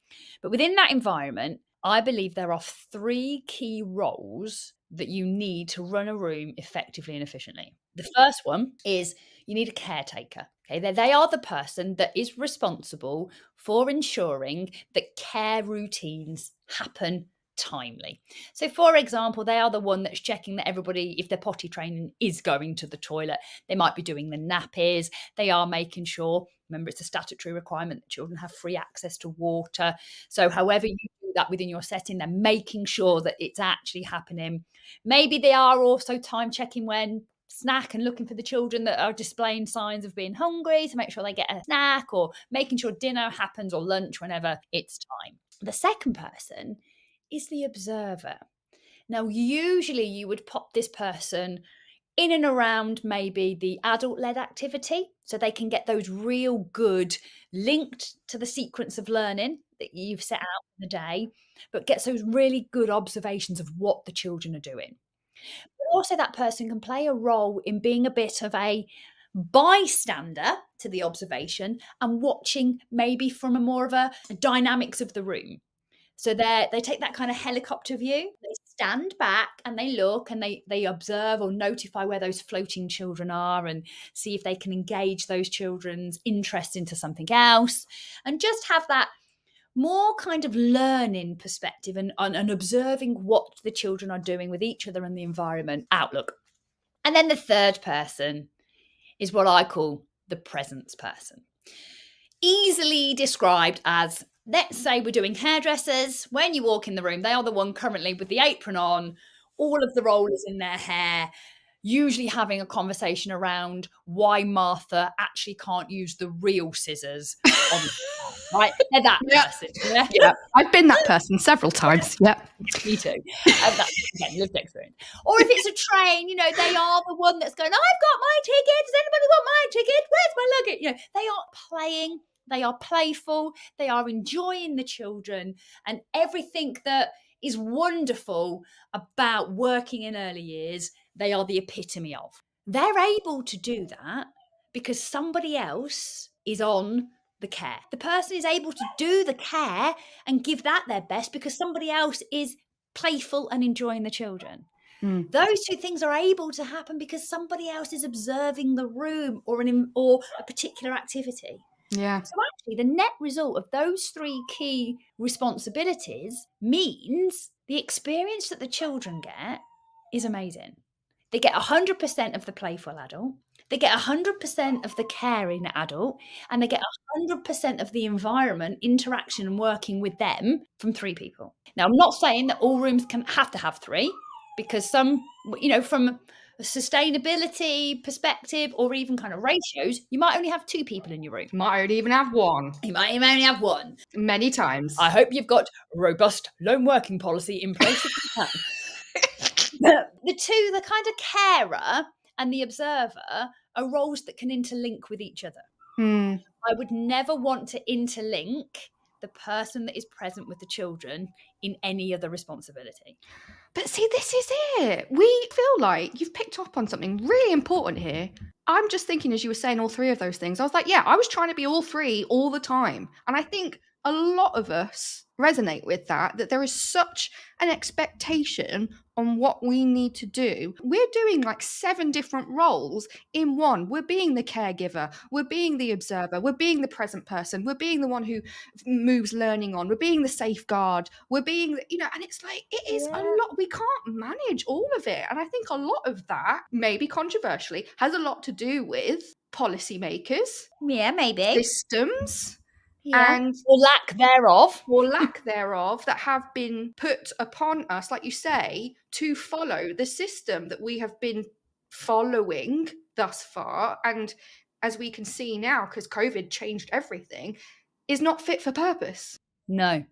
But within that environment, I believe there are 3 key roles that you need to run a room effectively and efficiently. The first one is you need a caretaker. Okay, they are the person that is responsible for ensuring that care routines happen timely. So for example, they are the one that's checking that everybody, if they're potty training, is going to the toilet. They might be doing the nappies. They are making sure, remember it's a statutory requirement that children have free access to water. So however you do that within your setting, they're making sure that it's actually happening. Maybe they are also time checking when snack and looking for the children that are displaying signs of being hungry to make sure they get a snack, or making sure dinner happens or lunch whenever it's time. The second person is the observer. Now, usually you would pop this person in and around maybe the adult-led activity, so they can get those real good linked to the sequence of learning that you've set out in the day, but gets those really good observations of what the children are doing. But also that person can play a role in being a bit of a bystander to the observation and watching maybe from a more of a dynamics of the room. So they take that kind of helicopter view. They stand back and they look and they observe or notify where those floating children are and see if they can engage those children's interest into something else, and just have that more kind of learning perspective and observing what the children are doing with each other and the environment outlook. And then the third person is what I call the presence person. Easily described as, let's say we're doing hairdressers. When you walk in the room, they are the one currently with the apron on, all of the rollers in their hair, usually having a conversation around why Martha actually can't use the real scissors on the right? They're that person. Yeah, I've been that person several times. Yeah. Me too. That's, again, lived experience. Or if it's a train, they are the one that's going, I've got my ticket. Does anybody want my ticket? Where's my luggage? They are playing. They are playful. They are enjoying the children and everything that is wonderful about working in early years. They are the epitome of. They're able to do that because somebody else is on the care. The person is able to do the care and give that their best because somebody else is playful and enjoying the children. Those two things are able to happen because somebody else is observing the room or a particular activity. Yeah. So actually the net result of those 3 key responsibilities means the experience that the children get is amazing. They get 100% of the playful adult. They get 100% of the caring adult, and they get 100% of the environment, interaction and working with them from 3 people. Now, I'm not saying that all rooms have to have 3, because some, from a sustainability perspective or even kind of ratios, you might only have 2 people in your room. You might only even have 1. You might only have 1. Many times. I hope you've got a robust lone working policy in place if you can. The two, the kind of carer and the observer, are roles that can interlink with each other. I would never want to interlink the person that is present with the children in any other responsibility. But see, this is it. We feel like you've picked up on something really important here. I'm just thinking, as you were saying all 3 of those things, I was like, yeah, I was trying to be all 3 all the time. And I think a lot of us resonate with that there is such an expectation on what we need to do. We're doing like 7 different roles in one. We're being the caregiver, we're being the observer, we're being the present person, we're being the one who moves learning on, we're being the safeguard, we're being, and it's like, it is a lot. We can't manage all of it. And I think a lot of that, maybe controversially, has a lot to do with policymakers, maybe systems, and or lack thereof that have been put upon us, like you say, to follow the system that we have been following thus far, and as we can see now, because COVID changed everything, is not fit for purpose. No. And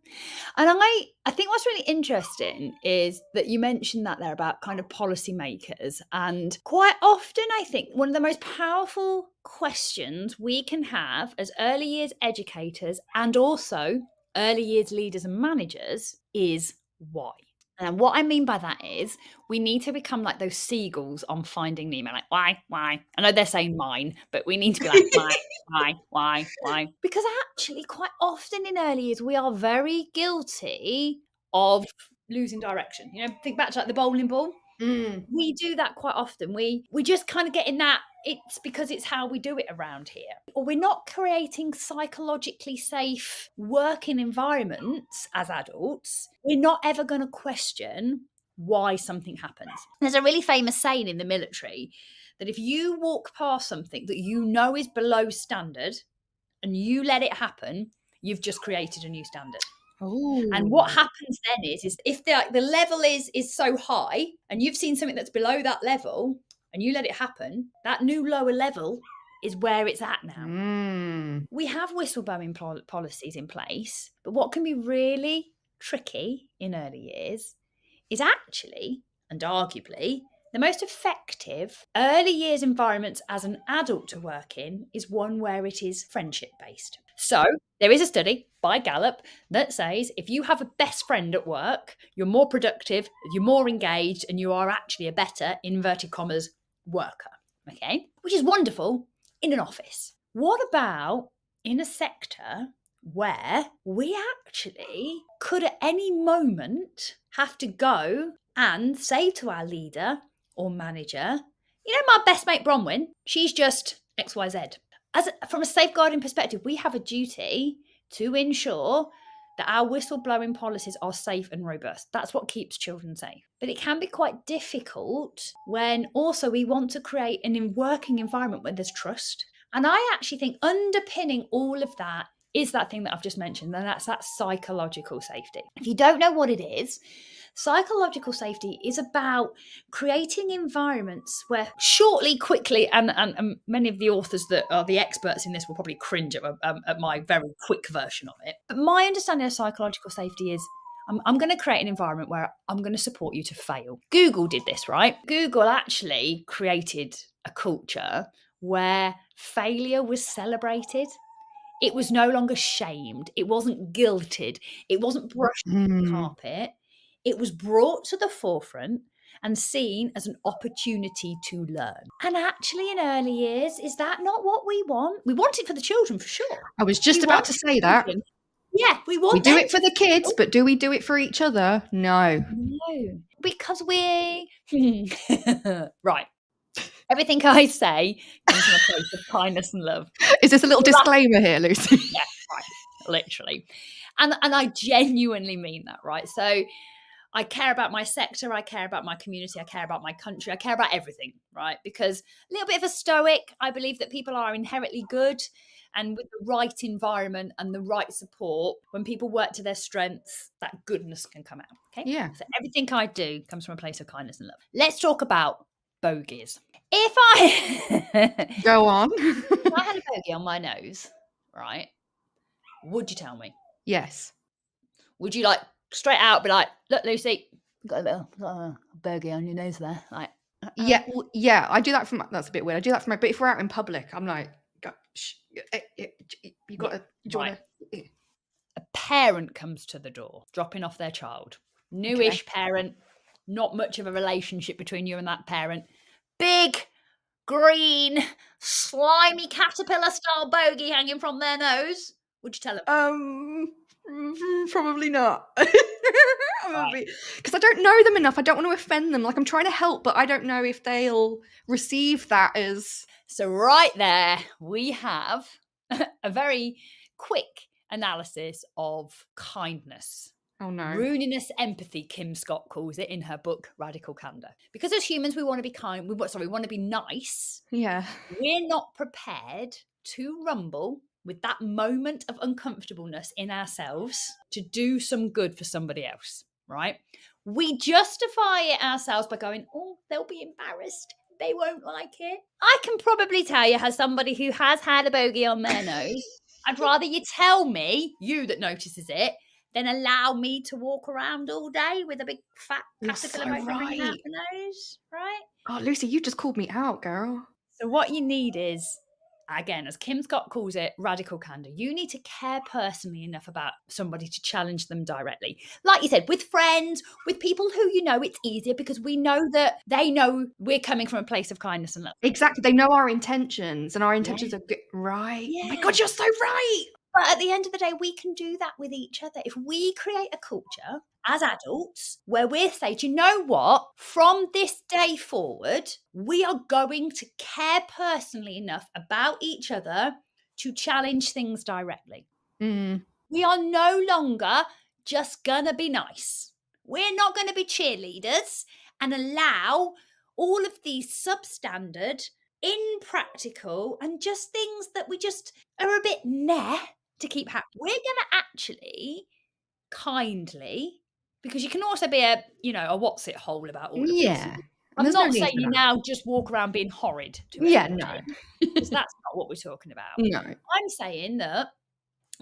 I think what's really interesting is that you mentioned that there about kind of policymakers. And quite often, I think one of the most powerful questions we can have as early years educators and also early years leaders and managers is why. And what I mean by that is we need to become like those seagulls on Finding Nemo. Like, why? I know they're saying mine, but we need to be like, why? Because actually, quite often in early years, we are very guilty of losing direction. Think back to like the bowling ball. We do that quite often. We just kind of get in that, it's because it's how we do it around here. Or we're not creating psychologically safe working environments as adults. We're not ever going to question why something happens. There's a really famous saying in the military that if you walk past something that you know is below standard and you let it happen, you've just created a new standard. Ooh. And what happens then is if the level is so high and you've seen something that's below that level and you let it happen, that new lower level is where it's at now. We have whistleblowing policies in place, but what can be really tricky in early years is actually, and arguably, the most effective early years environments as an adult to work in is one where it is friendship based. So there is a study by Gallup that says if you have a best friend at work, you're more productive, you're more engaged, and you are actually a better, inverted commas, worker. Okay, which is wonderful in an office. What about in a sector where we actually could at any moment have to go and say to our leader or manager, my best mate Bronwyn, she's just XYZ. From a safeguarding perspective, we have a duty to ensure that our whistleblowing policies are safe and robust. That's what keeps children safe. But it can be quite difficult when also we want to create a working environment where there's trust. And I actually think underpinning all of that is that thing that I've just mentioned, and that's that psychological safety. If you don't know what it is, psychological safety is about creating environments where quickly, and many of the authors that are the experts in this will probably cringe at my very quick version of it. But my understanding of psychological safety is I'm going to create an environment where I'm going to support you to fail. Google did this, right? Google actually created a culture where failure was celebrated. It was no longer shamed. It wasn't guilted. It wasn't brushed on the carpet. It was brought to the forefront and seen as an opportunity to learn. And actually in early years, is that not what we want? We want it for the children, for sure. I was just about to say that. Yeah, we do it for the kids, but do we do it for each other? No. Because right. Everything I say comes from a place of kindness and love. Is this a little disclaimer here, Lucy? Yeah, right. Literally. And I genuinely mean that, right? So I care about my sector, I care about my community, I care about my country, I care about everything, right? Because a little bit of a stoic, I believe that people are inherently good, and with the right environment and the right support, when people work to their strengths, that goodness can come out, okay? Yeah. So everything I do comes from a place of kindness and love. Let's talk about bogies. If I... Go on. If I had a bogey on my nose, right, would you tell me? Yes. Would you straight out be like, look, Lucy, you've got a little bogey on your nose there? Like, yeah, I do that from, that's a bit weird. I do that for but if we're out in public, I'm like, you got to, right. A parent comes to the door, dropping off their child. Newish parent, not much of a relationship between you and that parent. Big, green, slimy caterpillar style bogey hanging from their nose. Would you tell them? Probably not. Because I don't know them enough. I don't want to offend them. Like, I'm trying to help, but I don't know if they'll receive that as... So right there, we have a very quick analysis of kindness. Oh, no. Ruininous empathy, Kim Scott calls it in her book, Radical Candor. Because as humans, we want to be kind. We want to be nice. Yeah. We're not prepared to rumble with that moment of uncomfortableness in ourselves to do some good for somebody else, right? We justify it ourselves by going, oh, they'll be embarrassed. They won't like it. I can probably tell you, as somebody who has had a bogey on their nose, I'd rather you tell me, you that notices it, than allow me to walk around all day with a big fat caterpillar so bogey ringing out right. the nose, right? Oh, Lucy, you just called me out, girl. So what you need is, again, as Kim Scott calls it, radical candor. You need to care personally enough about somebody to challenge them directly. Like you said, with friends, with people who you know, it's easier because we know that they know we're coming from a place of kindness and love. Exactly. They know our intentions, and our intentions are good. Right. Yeah. Oh my God, you're so right. But at the end of the day, we can do that with each other. If we create a culture as adults where we're saying, you know what, from this day forward, we are going to care personally enough about each other to challenge things directly. We are no longer just going to be nice. We're not going to be cheerleaders and allow all of these substandard, impractical, and just things that we just are a bit meh to keep happening. We're going to actually kindly, because you can also be a what's it hole about all of this. I'm not saying you now just walk around being horrid to everybody, no. because that's not what we're talking about. No. I'm saying that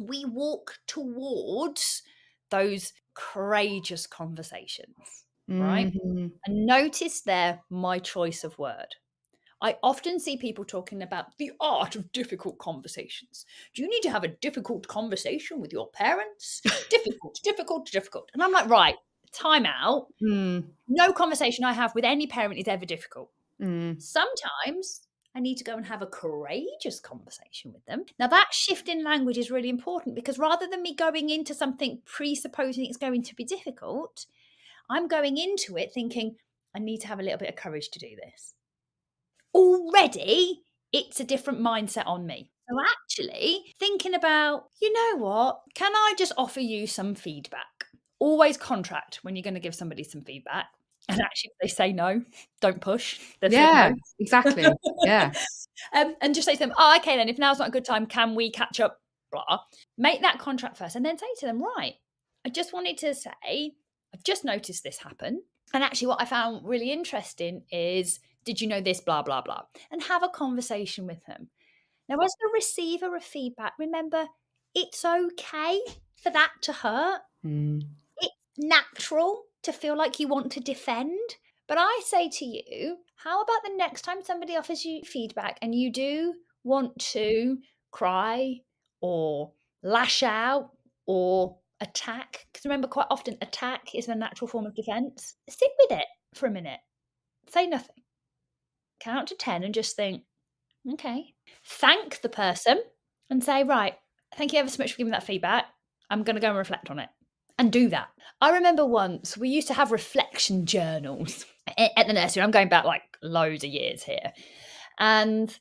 we walk towards those courageous conversations, right? And notice there my choice of word. I often see people talking about the art of difficult conversations. Do you need to have a difficult conversation with your parents? Difficult. And I'm like, right, time out. No conversation I have with any parent is ever difficult. Sometimes I need to go and have a courageous conversation with them. Now, that shift in language is really important because rather than me going into something presupposing it's going to be difficult, I'm going into it thinking, I need to have a little bit of courage to do this. Already, it's a different mindset on me. So actually, thinking about, you know what, can I just offer you some feedback? Always contract when you're going to give somebody some feedback. And actually, if they say no, don't push. They've said no. Exactly. Yeah. And just say to them, okay, then if now's not a good time, can we catch up? Blah. Make that contract first and then say to them, right, I just wanted to say, I've just noticed this happen. And actually what I found really interesting is, did you know this, blah, blah, blah, and have a conversation with them. Now, as the receiver of feedback, remember, it's okay for that to hurt. It's natural to feel like you want to defend. But I say to you, how about the next time somebody offers you feedback and you do want to cry or lash out or attack? Because remember, quite often attack is a natural form of defense. Sit with it for a minute. Say nothing. Count to 10 and just think, okay. Thank the person and say, right, thank you ever so much for giving that feedback. I'm going to go and reflect on it. And do that. I remember once we used to have reflection journals at the nursery. I'm going back like loads of years here. And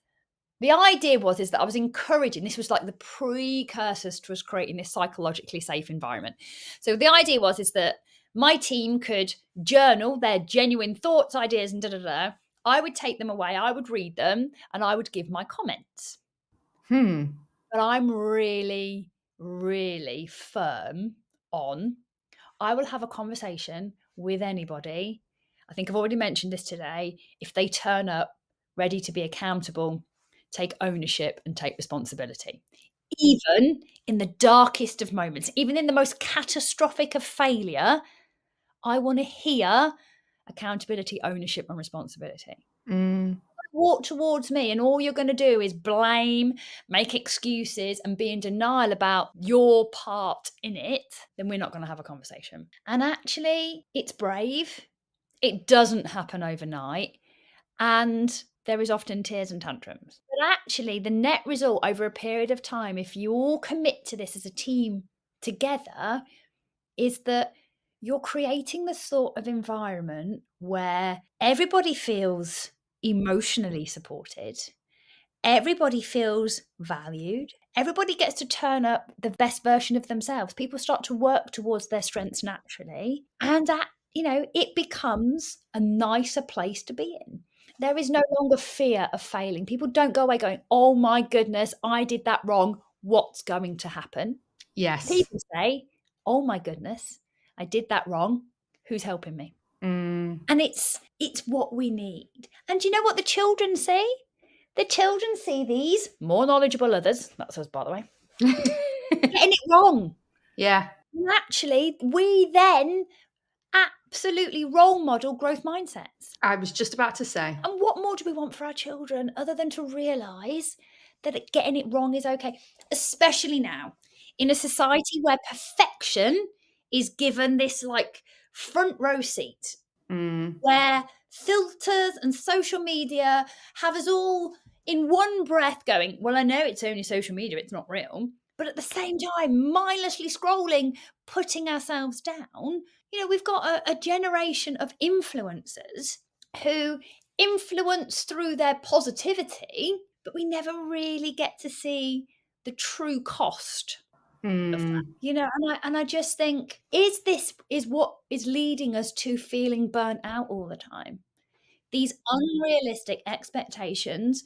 the idea was that I was encouraging, this was like the precursors to us creating this psychologically safe environment. So the idea was that my team could journal their genuine thoughts, ideas, and da-da-da. I would take them away, I would read them, and I would give my comments. But I'm really, really firm on, I will have a conversation with anybody. I think I've already mentioned this today. If they turn up ready to be accountable, take ownership and take responsibility. Even in the darkest of moments, even in the most catastrophic of failure, I want to hear accountability, ownership, and responsibility. Walk towards me and all you're going to do is blame, make excuses, and be in denial about your part in it, then we're not going to have a conversation. And actually, it's brave. It doesn't happen overnight. And there is often tears and tantrums. But actually, the net result over a period of time, if you all commit to this as a team together is that you're creating the sort of environment where everybody feels emotionally supported, everybody feels valued, everybody gets to turn up the best version of themselves. People start to work towards their strengths naturally, and that, it becomes a nicer place to be in. There is no longer fear of failing. People don't go away going, oh my goodness, I did that wrong. What's going to happen? Yes. People say, oh my goodness, I did that wrong. Who's helping me? And it's what we need. And do you know what the children see? The children see these more knowledgeable others, that's us, by the way, getting it wrong. Yeah. And actually, we then absolutely role model growth mindsets. I was just about to say. And what more do we want for our children other than to realise that getting it wrong is okay, especially now in a society where perfection is given this like front row seat, where filters and social media have us all in one breath going, well, I know it's only social media, it's not real. But at the same time, mindlessly scrolling, putting ourselves down, we've got a generation of influencers who influence through their positivity, but we never really get to see the true cost of that. And I just think, is what is leading us to feeling burnt out all the time? These unrealistic expectations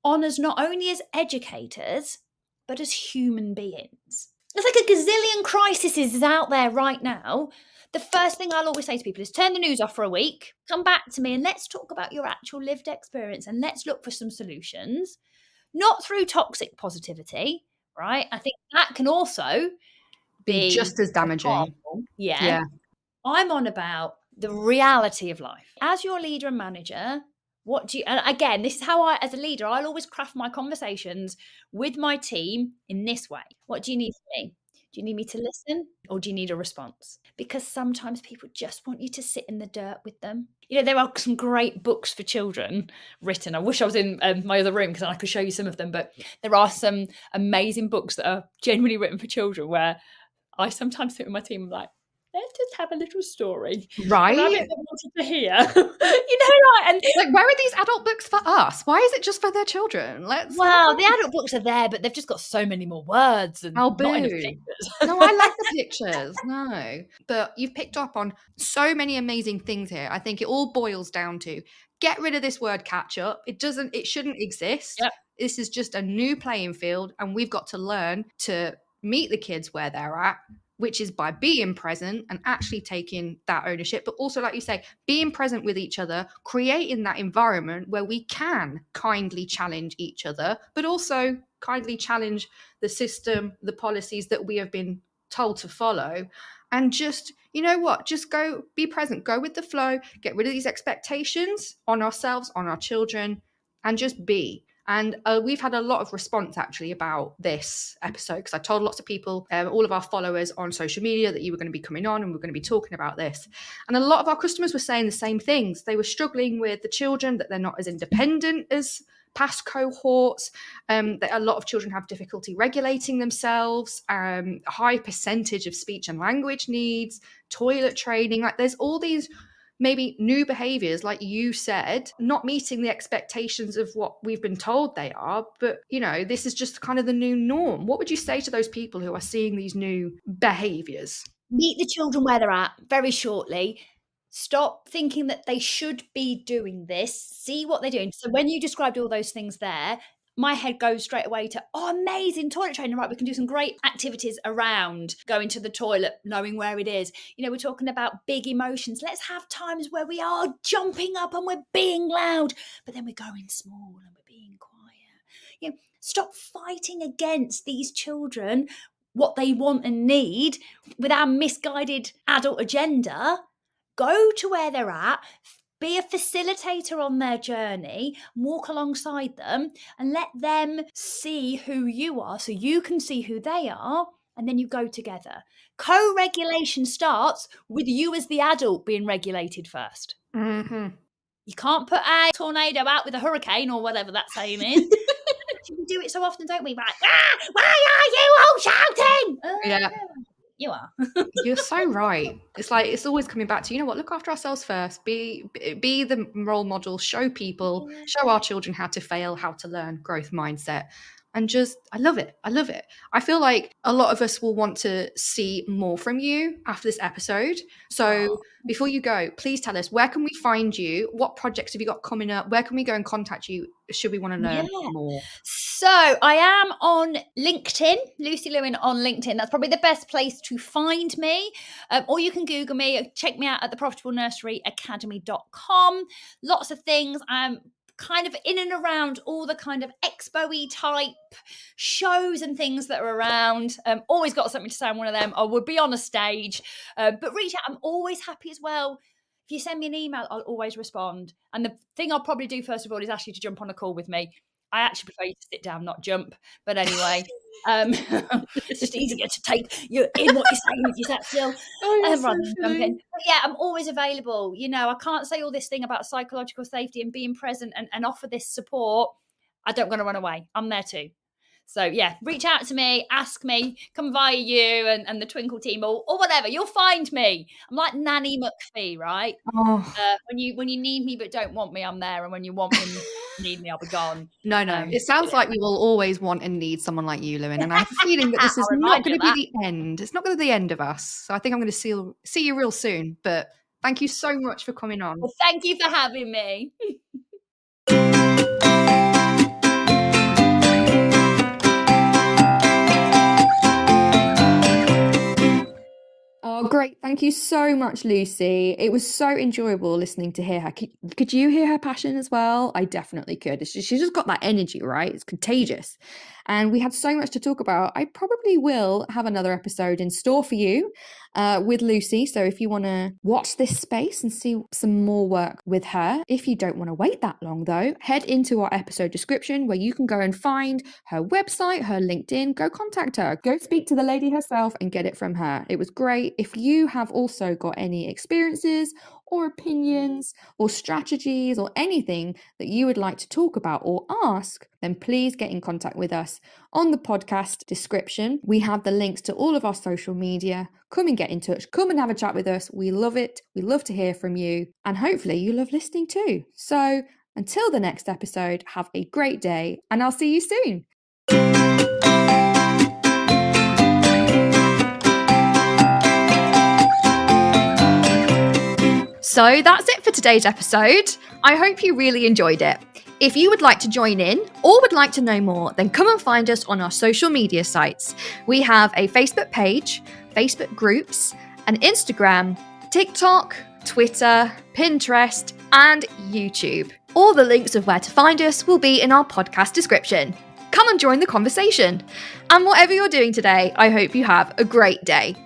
on us not only as educators, but as human beings. There's like a gazillion crises out there right now. The first thing I'll always say to people is turn the news off for a week, come back to me and let's talk about your actual lived experience and let's look for some solutions, not through toxic positivity, right? I think that can also be just as damaging. Harmful. Yeah. I'm on about the reality of life. As your leader and manager, and again, this is how as a leader, I'll always craft my conversations with my team in this way. What do you need from me? Do you need me to listen or do you need a response? Because sometimes people just want you to sit in the dirt with them. There are some great books for children written. I wish I was in my other room because I could show you some of them, but there are some amazing books that are genuinely written for children where I sometimes sit with my team and I'm like, let's just have a little story. Right. I wanted to hear. And like, where are these adult books for us? Why is it just for their children? Well, the adult books are there, but they've just got so many more words and not enough pictures. No, I like the pictures. No. But you've picked up on so many amazing things here. I think it all boils down to get rid of this word catch up. It shouldn't exist. Yep. This is just a new playing field, and we've got to learn to meet the kids where they're at, which is by being present and actually taking that ownership, but also, like you say, being present with each other, creating that environment where we can kindly challenge each other, but also kindly challenge the system, the policies that we have been told to follow. And just, just go be present, go with the flow, get rid of these expectations on ourselves, on our children, and just be. And we've had a lot of response actually about this episode because I told lots of people, all of our followers on social media, that you were going to be coming on and we're going to be talking about this. And a lot of our customers were saying the same things. They were struggling with the children, that they're not as independent as past cohorts, that a lot of children have difficulty regulating themselves, a high percentage of speech and language needs, toilet training. Like there's all these maybe new behaviors, like you said, not meeting the expectations of what we've been told they are. But, this is just kind of the new norm. What would you say to those people who are seeing these new behaviors? Meet the children where they're at very shortly. Stop thinking that they should be doing this. See what they're doing. So when you described all those things there, my head goes straight away to, amazing toilet training, right? We can do some great activities around going to the toilet, knowing where it is. We're talking about big emotions. Let's have times where we are jumping up and we're being loud, but then we're going small and we're being quiet. Stop fighting against these children, what they want and need with our misguided adult agenda. Go to where they're at, be a facilitator on their journey, walk alongside them and let them see who you are so you can see who they are, and then you go together. Co-regulation starts with you as the adult being regulated first. Mm-hmm. You can't put a tornado out with a hurricane or whatever that saying is. We do it so often, don't we? Like, why are you all shouting? Yeah. You are. You're so right. It's like, it's always coming back to, you know what, look after ourselves first. Be the role model, show people, show our children how to fail, how to learn, growth mindset. And just, I love it. I love it. I feel like a lot of us will want to see more from you after this episode. So before you go, please tell us, where can we find you? What projects have you got coming up? Where can we go and contact you should we want to learn more? So I am on LinkedIn, Lucy Lewin on LinkedIn. That's probably the best place to find me. Or you can Google me, check me out at theprofitablenurseryacademy.com. Lots of things. I'm kind of in and around all the kind of expo-y type shows and things that are around. Always got something to say on one of them. I would be on a stage. But reach out. I'm always happy as well. If you send me an email, I'll always respond. And the thing I'll probably do first of all is ask you to jump on a call with me. I actually prefer you to sit down, not jump. But anyway, it's just easier to take you in what you're saying if you sat still rather than jumping. But yeah, I'm always available. You know, I can't say all this thing about psychological safety and being present and offer this support. I don't want to run away. I'm there too. So yeah, reach out to me, ask me, come via you and the Twinkle team or whatever. You'll find me. I'm like Nanny McPhee, right? When you need me but don't want me, I'm there. And when you want me and need me, I'll be gone. No. It sounds like we will always want and need someone like you, Lewin. And I have a feeling that this is not going to be the end. It's not going to be the end of us. So I think I'm going to see you real soon. But thank you so much for coming on. Well, thank you for having me. Oh, great. Thank you so much, Lucy. It was so enjoyable listening to hear her. Could you hear her passion as well? I definitely could. She's just got that energy, right? It's contagious. And we had so much to talk about. I probably will have another episode in store for you with Lucy. So if you want to watch this space and see some more work with her, if you don't want to wait that long though, head into our episode description where you can go and find her website, her LinkedIn, go contact her, go speak to the lady herself and get it from her. It was great. If you have also got any experiences or opinions or strategies or anything that you would like to talk about or ask, then please get in contact with us. On the podcast description, we have the links to all of our social media. Come and get in touch. Come and have a chat with us. We love it. We love to hear from you. And hopefully you love listening too. So until the next episode, have a great day and I'll see you soon. So that's it for today's episode. I hope you really enjoyed it. If you would like to join in or would like to know more, then come and find us on our social media sites. We have a Facebook page, Facebook groups, an Instagram, TikTok, Twitter, Pinterest, and YouTube. All the links of where to find us will be in our podcast description. Come and join the conversation. And whatever you're doing today, I hope you have a great day.